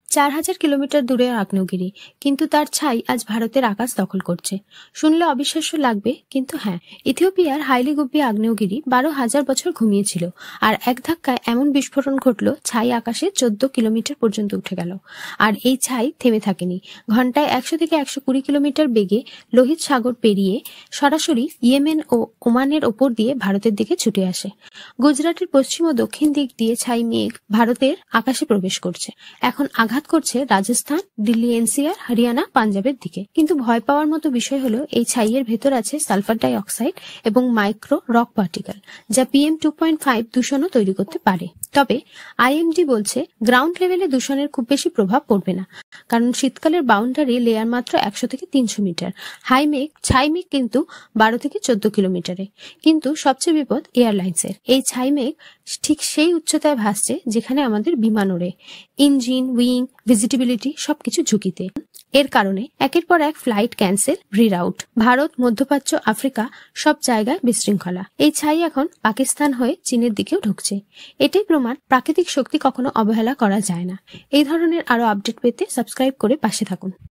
4000 kilometre দূরে আগ্নেয়গিরি, কিন্তু তার ছাই আজ ভারতের আকাশ দখল করছে। শুনলে অবিশ্বাস্য লাগবে, কিন্তু হ্যাঁ, ইথিওপিয়ার হাইলিগুব্বি আগ্নেয়গিরি 12,000 বছর ঘুমিয়েছিল, আর এক ধাক্কায় এমন বিস্ফোরণ ঘটল ছাই আকাশে 14 কিলোমিটার পর্যন্ত উঠে গেল। আর এই ছাই থেমে থাকেনি, ঘন্টায় 100 থেকে 120 কিলোমিটার বেগে লোহিত সাগর পেরিয়ে সরাসরি ইয়েমেন ও ওমানের ওপর দিয়ে ভারতের দিকে ছুটে আসে। গুজরাটের পশ্চিম ও দক্ষিণ দিক দিয়ে ছাই মেঘ ভারতের আকাশে প্রবেশ করছে, এখন আঘাত করছে রাজস্থান, দিল্লি এনসিআর, হরিয়ানা, পাঞ্জাবের দিকে। কিন্তু ভয় পাওয়ার মতো বিষয় হলো এই ছাইয়ের ভেতর আছে সালফার ডাই অক্সাইড এবং মাইক্রো রক পার্টিকেল, যা PM2.5 দূষণও তৈরি করতে পারে। তবে আইএমডি বলছে গ্রাউন্ড লেভেলে দূষণের খুব বেশি প্রভাব পড়বে না, কারণ শীতকালের বাউন্ডারি লেয়ার মাত্র 100 থেকে 300 মিটার। ছাই মেঘ কিন্তু 12 থেকে 14 কিলোমিটারে। কিন্তু সবচেয়ে বিপদ এয়ারলাইন্সের। এই ছাই মেঘ ঠিক সেই উচ্চতায় ভাসছে যেখানে আমাদের বিমান ওড়ে। ইঞ্জিন, উইং, ভিজিবিলিটি সবকিছু ঝুঁকিতে। এর কারণে একের পর এক ফ্লাইট ক্যান্সেল, রিরাউট। ভারত, মধ্যপ্রাচ্য, আফ্রিকা সব জায়গায় বিশৃঙ্খলা। এই ছাই এখন পাকিস্তান হয়ে চীনের দিকেও ঢুকছে। এটাই প্রমাণ প্রাকৃতিক শক্তি কখনো অবহেলা করা যায় না। এই ধরনের আরো আপডেট পেতে সাবস্ক্রাইব করে পাশে থাকুন।